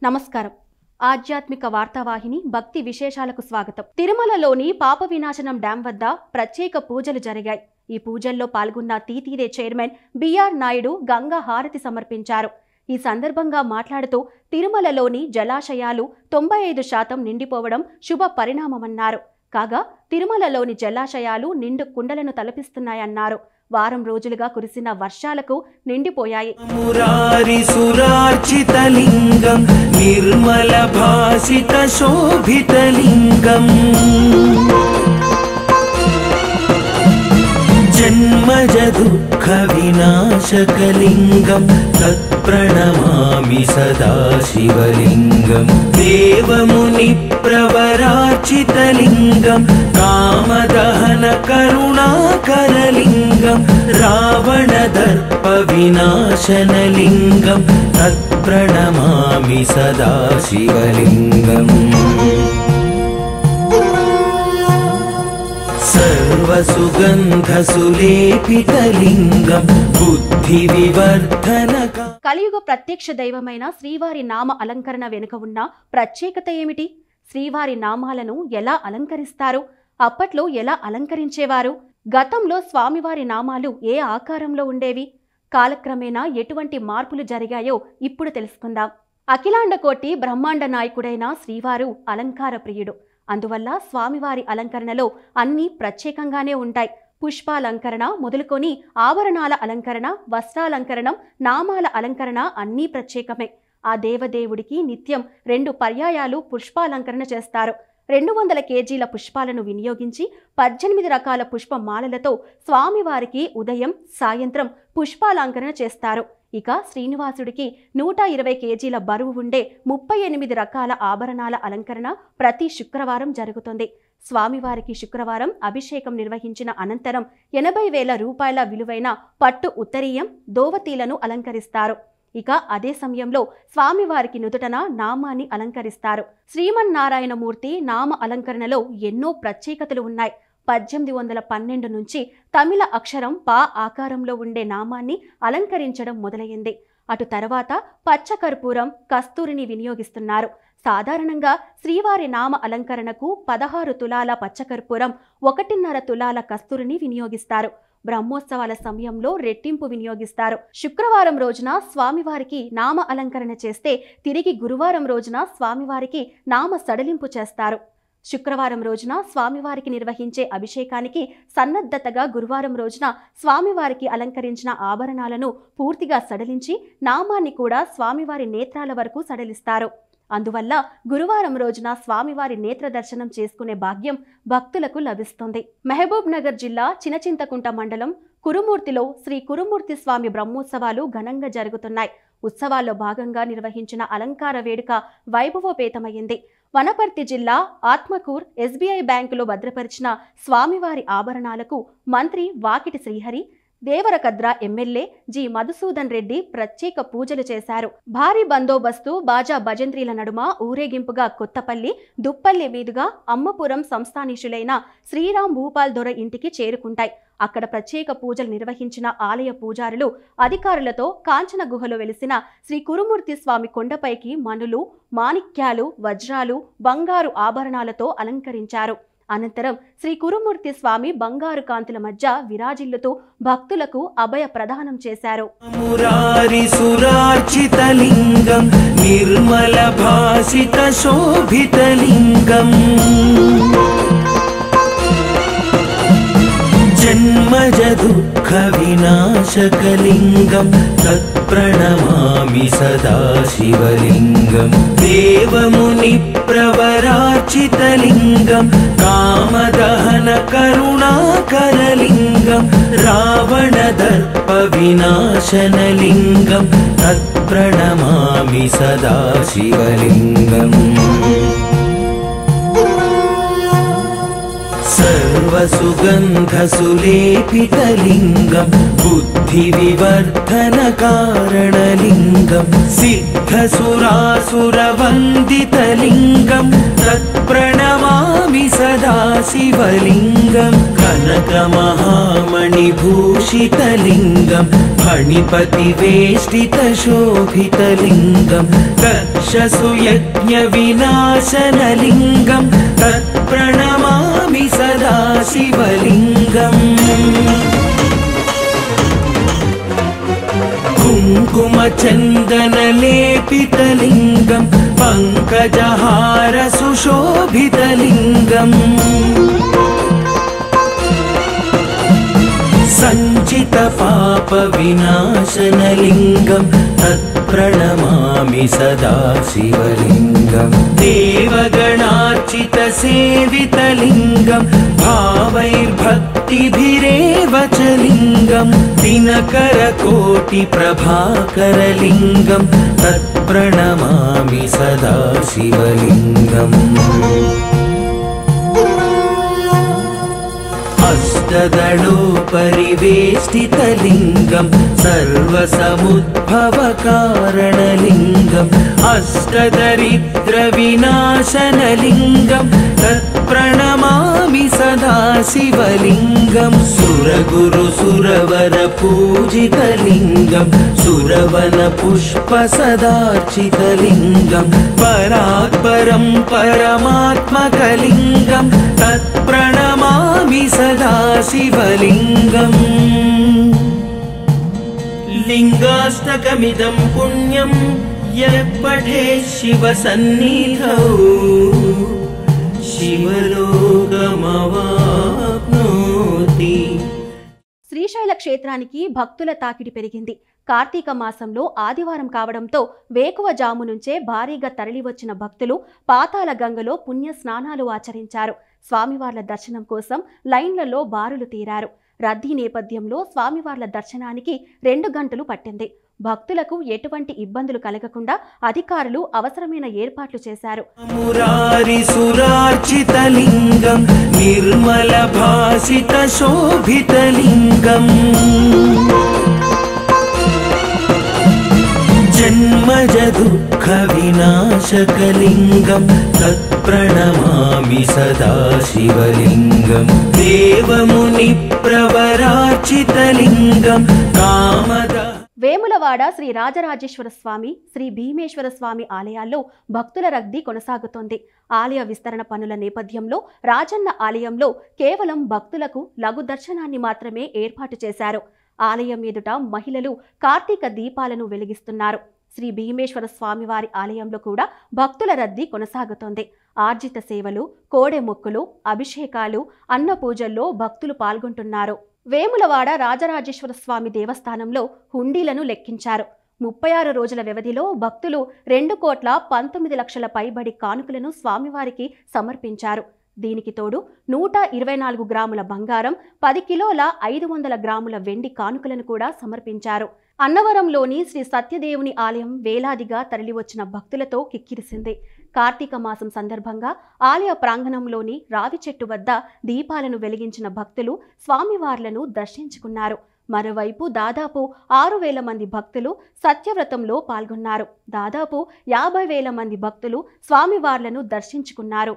నమస్కారం. ఆధ్యాత్మిక వార్తావాహిని భక్తి విశేషాలకు స్వాగతం. తిరుమలలోని పాప వినాశనం డ్యాం వద్ద ప్రత్యేక పూజలు జరిగాయి. ఈ పూజల్లో పాల్గొన్న TTD chairman B R Naidu Ganga హారతి సమర్పించారు. ఈ సందర్భంగా మాట్లాడుతూ తిరుమలలోని జలాశయాలు 95% నిండిపోవడం శుభ పరిణామమన్నారు. కాగా తిరుమలలోని జలాశయాలు నిండు కుండలను తలపిస్తున్నాయన్నారు. వారం రోజులుగా కురిసిన వర్షాలకు నిండిపోయాయి. మురారి సురార్చితలింగం నిర్మల భాసిత శోభితలింగం జన్మజ దుఃఖ వినాశకలింగం తత్ప్రణమామి సదా శివలింగం దేవముని ప్రవరార్చితలింగం కామదహన కరుణాకరలింగం రావణ దర్ప వినాశనలింగం తత్ప్రణమామి సదా శివలింగం సర్వసుగంధసులేపితలింగం బుద్ధి వివర్ధనక. కలియుగ ప్రత్యక్ష దైవమైన శ్రీవారి నామ అలంకరణ వెనుక ఉన్న ప్రత్యేకత ఏమిటి? శ్రీవారి నామాలను ఎలా అలంకరిస్తారు? అప్పట్లో ఎలా అలంకరించేవారు? గతంలో స్వామివారి నామాలు ఏ ఆకారంలో ఉండేవి? కాలక్రమేణా ఎటువంటి మార్పులు జరిగాయో ఇప్పుడు తెలుసుకుందాం. అఖిలాండ కోటి బ్రహ్మాండ నాయకుడైన శ్రీవారు అలంకార ప్రియుడు. అందువల్ల స్వామివారి అలంకరణలో అన్నీ ప్రత్యేకంగానే ఉంటాయి. పుష్పాలంకరణ మొదలుకొని ఆభరణాల అలంకరణ, వస్త్రాలంకరణం, నామాల అలంకరణ అన్నీ ప్రత్యేకమే. ఆ దేవదేవుడికి నిత్యం 2 పర్యాయాలు పుష్పాలంకరణ చేస్తారు. 200 కేజీల పుష్పాలను వినియోగించి 18 రకాల పుష్పమాలలతో స్వామివారికి ఉదయం, సాయంత్రం పుష్పాలంకరణ చేస్తారు. ఇక శ్రీనివాసుడికి 120 కేజీల బరువు ఉండే 38 రకాల ఆభరణాల అలంకరణ ప్రతి శుక్రవారం జరుగుతుంది. స్వామివారికి శుక్రవారం అభిషేకం నిర్వహించిన అనంతరం 80,000 రూపాయల విలువైన పట్టు ఉత్తరీయం, దోవతీలను అలంకరిస్తారు. ఇక అదే సమయంలో స్వామివారికి నుదుటన నామాన్ని అలంకరిస్తారు. శ్రీమన్నారాయణమూర్తి నామ అలంకరణలో ఎన్నో ప్రత్యేకతలు ఉన్నాయి. 1812 నుంచి తమిళ అక్షరం పా ఆకారంలో ఉండే నామాన్ని అలంకరించడం మొదలైంది. అటు తర్వాత పచ్చకర్పూరం, కస్తూరిని వినియోగిస్తున్నారు. సాధారణంగా శ్రీవారి నామ అలంకరణకు 16 తులాల పచ్చకర్పూరం, 1.5 తులాల కస్తూరిని వినియోగిస్తారు. బ్రహ్మోత్సవాల సమయంలో రెట్టింపు వినియోగిస్తారు. శుక్రవారం రోజున స్వామివారికి నామ అలంకరణ చేస్తే తిరిగి గురువారం రోజున స్వామివారికి నామ సడలింపు చేస్తారు. శుక్రవారం రోజున స్వామివారికి నిర్వహించే అభిషేకానికి సన్నద్ధతగా గురువారం రోజున స్వామివారికి అలంకరించిన ఆభరణాలను పూర్తిగా సడలించి నామాన్ని కూడా స్వామివారి నేత్రాల వరకు సడలిస్తారు. అందువల్ల గురువారం రోజున స్వామివారి నేత్ర దర్శనం చేసుకునే భాగ్యం భక్తులకు లభిస్తుంది. మహబూబ్ నగర్ జిల్లా చినచింతకుంట మండలం కురుమూర్తిలో శ్రీ కురుమూర్తి స్వామి బ్రహ్మోత్సవాలు ఘనంగా జరుగుతున్నాయి. ఉత్సవాల్లో భాగంగా నిర్వహించిన అలంకార వేడుక వైభవోపేతమైంది. వనపర్తి జిల్లా ఆత్మకూర్ ఎస్బీఐ బ్యాంకులో భద్రపరిచిన స్వామివారి ఆభరణాలకు మంత్రి వాకిటి శ్రీహరి, దేవరకద్ర ఎమ్మెల్యే జి మధుసూదన్ రెడ్డి ప్రత్యేక పూజలు చేశారు. భారీ బందోబస్తు, బాజా భజంత్రీల నడుమ ఊరేగింపుగా కొత్తపల్లి, దుప్పల్లి మీదుగా అమ్మపురం సంస్థానీశులైన శ్రీరామ్ భూపాల్ దొర ఇంటికి చేరుకుంటాయి. అక్కడ ప్రత్యేక పూజలు నిర్వహించిన ఆలయ పూజారులు అధికారులతో కాంచన గుహలో వెలిసిన శ్రీ కురుమూర్తి స్వామి కొండపైకి మణులు, మాణిక్యాలు, వజ్రాలు, బంగారు ఆభరణాలతో అలంకరించారు. అనంతరం శ్రీ కురుమూర్తి స్వామి బంగారు కాంతుల మధ్య విరాజిల్లుతూ భక్తులకు అభయ ప్రదానం చేశారు. మురారి సురార్చితలింగం నిర్మల భాసిత శోభితలింగం జన్మజ దుఃఖ వినాశకలింగం తత్ప్రణమామి సదా శివలింగం దేవముని ప్రవరార్చితలింగం కామదహన కరుణాకరలింగం రావణ దర్ప వినాశనలింగం తత్ప్రణమామి సదా శివలింగం సర్వ सर्वसुगन्धसुलेपितलिङ्गं बुद्धिविवर्धनकारणलिङ्गं सिद्धसुरासुरवन्दितलिङ्गं तत्प्रणमामि सदा शिवलिङ्गं कनकमहामणिभूषितलिङ्गं फणिपतिवेष्टितशोभितलिङ्गं दक्षसुयज्ञविनाशनलिङ्गं तत्प्रणमामि सदा शिवलिङ्गम् कुङ्कुमचन्दनलेपितलिङ्गं पङ्कजहारसुशोभितलिङ्गम् सञ्चितपापविनाशनलिङ्गं तत्प्रणमामि सदा शिवलिङ्गं देवगणार्चितसेवितलिङ्गं भावैर्भक्तिभिरेव च लिङ्गं दिनकरकोटिप्रभाकरलिङ्गं तत्प्रणमामि सदा शिवलिङ्गम् अष्टदलोपरिवेष्टितलिङ्गं सर्वसमुद्भवकारणलिङ्गम् अष्टदरिद्रविनाशनलिङ्गं तत्प्रणमामि सदा शिवलिङ्गं सुरगुरुसुरवरपूजितलिङ्गं सुरवनपुष्पसदार्चितलिङ्गं परात्परं परमात्मकलिङ्गं तत्प्रणमामि सदा शिवलिङ्गम् लिङ्गाष्टकमिदं पुण्यं यः पठेत् शिवसन्निधौ शिवलोकमवाप्नोति। శ్రీశైల క్షేత్రానికి భక్తుల తాకిడి పెరిగింది. కార్తీక మాసంలో ఆదివారం కావడంతో వేకువజాము నుంచే భారీగా తరలివచ్చిన భక్తులు పాతాళ గంగలో పుణ్య స్నానాలు ఆచరించారు. స్వామివార్ల దర్శనం కోసం లైన్లలో బారులు తీరారు. రద్దీ నేపథ్యంలో స్వామివార్ల దర్శనానికి 2 గంటలు పట్టింది. భక్తులకు ఎటువంటి ఇబ్బందులు కలగకుండా అధికారులు అవసరమైన ఏర్పాట్లు చేశారు. మురారిసురార్చితలింగం నిర్మల భాసిత శోభితలింగం జన్మజ దుఃఖ వినాశకలింగం తత్ప్రణమామి సదా శివలింగం దేవముని ప్రవరార్చితలింగం కామద వేములవాడ శ్రీ రాజరాజేశ్వర స్వామి, శ్రీ భీమేశ్వర స్వామి ఆలయాల్లో భక్తుల రద్దీ కొనసాగుతోంది. ఆలయ విస్తరణ పనుల నేపథ్యంలో రాజన్న ఆలయంలో కేవలం భక్తులకు లఘు దర్శనాన్ని మాత్రమే ఏర్పాటు చేశారు. ఆలయం ఎదుట మహిళలు కార్తీక దీపాలను వెలిగిస్తున్నారు. శ్రీ భీమేశ్వర స్వామివారి ఆలయంలో కూడా భక్తుల రద్దీ కొనసాగుతోంది. ఆర్జిత సేవలు, కోడె మొక్కులు, అభిషేకాలు, అన్న పూజల్లో భక్తులు పాల్గొంటున్నారు. వేములవాడ రాజరాజేశ్వర స్వామి దేవస్థానంలో హుండీలను లెక్కించారు. 36 రోజుల వ్యవధిలో భక్తులు 2,19,00,000 పైబడి కానుకలను స్వామివారికి సమర్పించారు. దీనికి తోడు 124 గ్రాముల బంగారం, 10 కిలోల 500 గ్రాముల వెండి కానుకలను కూడా సమర్పించారు. అన్నవరంలోని శ్రీ సత్యదేవుని ఆలయం వేలాదిగా తరలివచ్చిన భక్తులతో కిక్కిరిసింది. కార్తీక మాసం సందర్భంగా ఆలయ ప్రాంగణంలోని రావి చెట్టు వద్ద దీపాలను వెలిగించిన భక్తులు స్వామివార్లను దర్శించుకున్నారు. మరోవైపు దాదాపు 6,000 మంది భక్తులు సత్యవ్రతంలో పాల్గొన్నారు. దాదాపు 50,000 మంది భక్తులు స్వామివార్లను దర్శించుకున్నారు.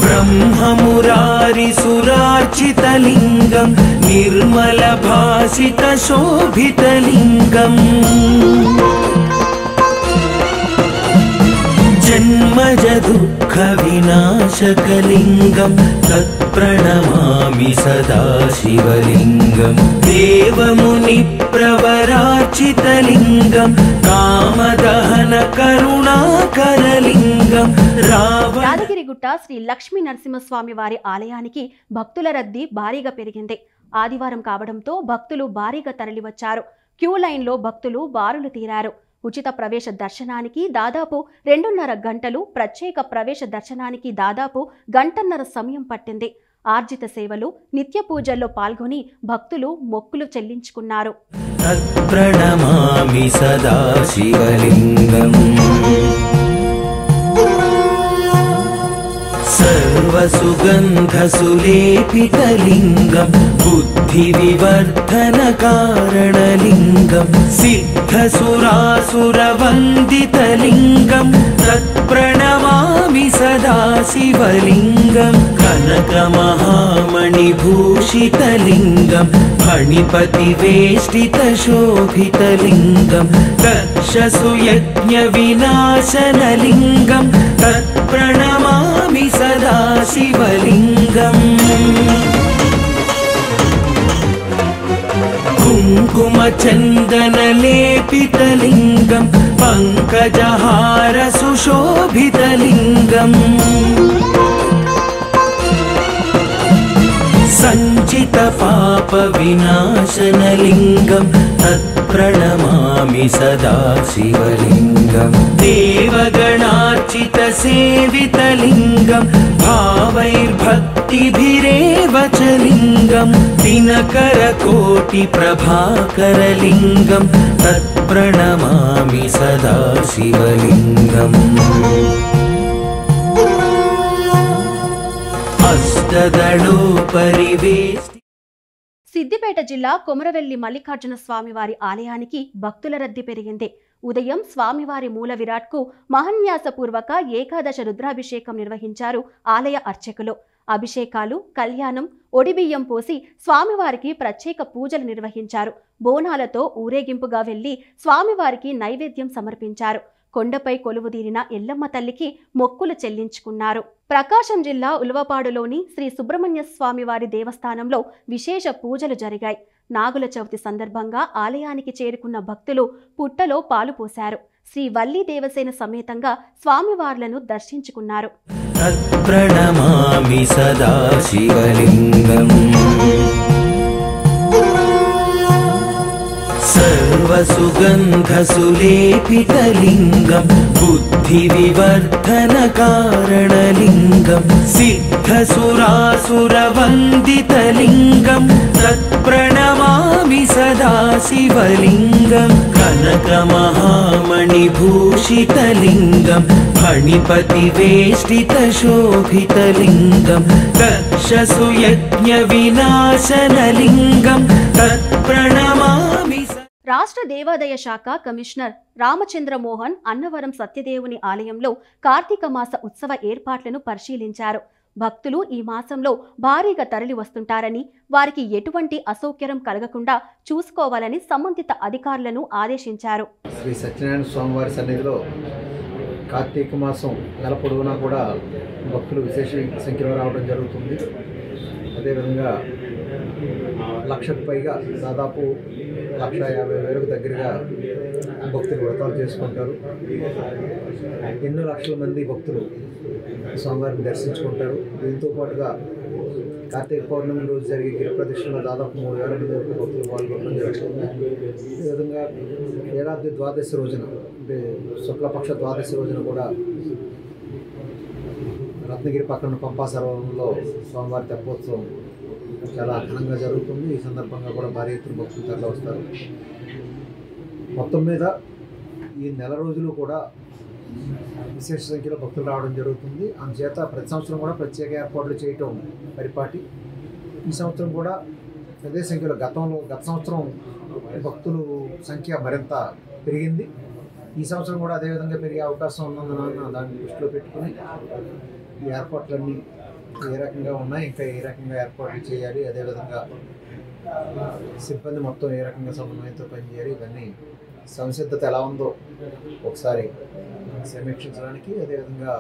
ब्रह्ममुरारिसुरार्चितलिङ्गं निर्मलभासितशोभितलिङ्गम् जन्मज दुःखविनाशकलिङ्गं तत्प्रणमामि सदा शिवलिङ्गं देवमुनिप्रवरार्चितलिङ्गं कामदहनकरुणाकरलिङ्गं యాదగిరిగుట్ట శ్రీ లక్ష్మీ నరసింహస్వామి వారి ఆలయానికి భక్తుల రద్దీ భారీగా పెరిగింది. ఆదివారం కావడంతో భక్తులు భారీగా తరలివచ్చారు. క్యూ లైన్లో భక్తులు బారులు తీరారు. ఉచిత ప్రవేశ దర్శనానికి దాదాపు 2.5 గంటలు, ప్రత్యేక ప్రవేశ దర్శనానికి దాదాపు 1.5 గంటల సమయం పట్టింది. ఆర్జిత సేవలు, నిత్య పూజల్లో పాల్గొని భక్తులు మొక్కులు చెల్లించుకున్నారు. तत्प्रणमामि सदा शिवलिङ्गम् सर्वसुगन्धसुलेपितलिङ्गं बुद्धिविवर्धनकारणलिङ्गं सिद्धसुरासुरवन्दितलिङ्गं तत्प्रणमामि सदा शिवलिङ्गं कनकमहामणिभूषितलिङ्गं फणिपतिवेष्टितशोभितलिङ्गं दक्षसुयज्ञविनाशनलिङ्गं तत्प्रणमामि सदा शिवलिङ्गम् कुङ्कुमचन्दनलेपितलिङ्गं पङ्कजहारसुशोभितलिङ्गम् सञ्चितपापविनाशनलिङ्गं तत्प्रणमामि सदा शिवलिङ्गं देवगणार्चितसेवितलिङ्गं भावैर्भक्तिभिरेव च लिङ्गं दिनकरकोटिप्रभाकरलिङ्गं तत्प्रणमामि सदा शिवलिङ्गम् సిద్దిపేట జిల్లా కొమరవెల్లి మల్లికార్జున స్వామివారి ఆలయానికి భక్తుల రద్దీ పెరిగింది. ఉదయం స్వామివారి మూల విరాట్కు మహన్యాసపూర్వక ఏకాదశ రుద్రాభిషేకం నిర్వహించారు ఆలయ అర్చకులు. అభిషేకాలు, కళ్యాణం, ఒడిబియ్యం పోసి స్వామివారికి ప్రత్యేక పూజలు నిర్వహించారు. బోనాలతో ఊరేగింపుగా వెళ్లి స్వామివారికి నైవేద్యం సమర్పించారు. కొండపై కొలువుదీరిన ఎల్లమ్మ తల్లికి మొక్కులు చెల్లించుకున్నారు. ప్రకాశం జిల్లా ఉల్వపాడులోని శ్రీ సుబ్రహ్మణ్య స్వామివారి దేవస్థానంలో విశేష పూజలు జరిగాయి. నాగుల చవితి సందర్భంగా ఆలయానికి చేరుకున్న భక్తులు పుట్టలో పాలు పోశారు. శ్రీ వల్లి దేవసేన సమేతంగా స్వామివార్లను దర్శించుకున్నారు. ప్రణమామి సదా శివలింగం सर्वसुगन्धसुलेपितलिङ्गं बुद्धिविवर्धनकारणलिङ्गं सिद्धसुरासुरवन्दितलिङ्गं तत्प्रणमामि सदा शिवलिङ्गं कनकमहामणिभूषितलिङ्गं फणिपतिवेष्टितशोभितलिङ्गं दक्षसुयज्ञविनाशनलिङ्गं तत्प्रणमामि. రాష్ట్ర దేవాదాయ శాఖ కమిషనర్ రామచంద్ర మోహన్ అన్నవరం సత్యదేవుని ఆలయంలో కార్తీక మాస ఉత్సవ ఏర్పాట్లను పరిశీలించారు. భక్తులు ఈ మాసంలో భారీగా తరలి వస్తుంటారని, వారికి ఎటువంటి అసౌకర్యం కలగకుండా చూసుకోవాలని సంబంధిత అధికారులను ఆదేశించారు. శ్రీ సత్యనారాయణ స్వామివారి సన్నిధిలో కార్తీక మాసం నెల పొడవునా కూడా భక్తులు విశేష సంఖ్యలో రావడం జరుగుతుంది. అదేవిధంగా 1,00,000కు పైగా దాదాపు 1,50,000 దగ్గరగా భక్తులు వ్రతాలు చేసుకుంటారు. ఎన్నో లక్షల మంది భక్తులు స్వామివారిని దర్శించుకుంటారు. దీంతో పాటుగా కార్తీక పౌర్ణమి రోజు జరిగే గిరి ప్రదక్షిణలో దాదాపు 3,000 మంది వరకు భక్తులు పాల్గొనడం జరుగుతుంది. అదేవిధంగా ఏడాది ద్వాదశి రోజున అంటే శుక్లపక్ష ద్వాదశి రోజున కూడా రత్నగిరి పక్కన పంపా సరోవరంలో స్వామివారి తెప్పోత్సవం చాలా ఘనంగా జరుగుతుంది. ఈ సందర్భంగా కూడా భారీ ఎత్తున భక్తులు తరలి వస్తారు. మొత్తం మీద ఈ నెల రోజులు కూడా విశేష సంఖ్యలో భక్తులు రావడం జరుగుతుంది. అందుచేత ప్రతి సంవత్సరం కూడా ప్రత్యేక ఏర్పాట్లు చేయటం పరిపాటి. ఈ సంవత్సరం కూడా అదే సంఖ్యలో గత సంవత్సరం భక్తులు సంఖ్య మరింత పెరిగింది. ఈ సంవత్సరం కూడా అదేవిధంగా పెరిగే అవకాశం ఉన్నందున దాన్ని దృష్టిలో పెట్టుకుని ఈ ఏర్పాట్లన్నీ ఏ రకంగా ఉన్నాయి, ఇంకా ఏ రకంగా ఏర్పాట్లు చేయాలి, అదేవిధంగా సిబ్బంది మొత్తం ఏ రకంగా సమన్వయంతో పనిచేయాలి, ఇవన్నీ సంసిద్ధత ఎలా ఉందో ఒకసారి సమీక్షించడానికి, అదేవిధంగా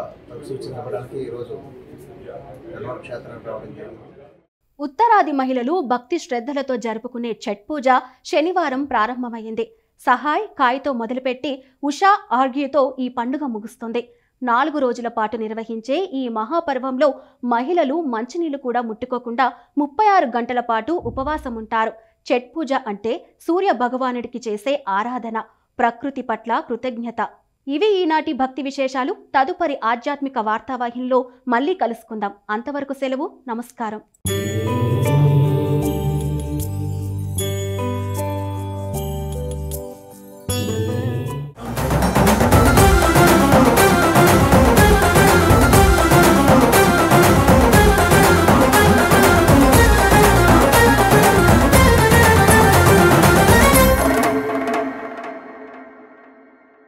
సూచన ఇవ్వడానికి ఈరోజు అన్నవరం క్షేత్రానికి రావడం జరిగింది. ఉత్తరాది మహిళలు భక్తి శ్రద్ధలతో జరుపుకునే ఛట్ పూజ శనివారం ప్రారంభమైంది. సహాయ్ కాయ్తో మొదలుపెట్టి ఉషా ఆర్గ్యూతో ఈ పండుగ ముగుస్తుంది. 4 రోజుల పాటు నిర్వహించే ఈ మహాపర్వంలో మహిళలు మంచినీళ్లు కూడా ముట్టుకోకుండా 36 గంటల పాటు ఉపవాసముంటారు. ఛట్ పూజ అంటే సూర్య భగవానుడికి చేసే ఆరాధన, ప్రకృతి పట్ల కృతజ్ఞత. ఇవి ఈనాటి భక్తి విశేషాలు. తదుపరి ఆధ్యాత్మిక వార్తావాహినిలో మళ్ళీ కలుసుకుందాం. అంతవరకు సెలవు. నమస్కారం.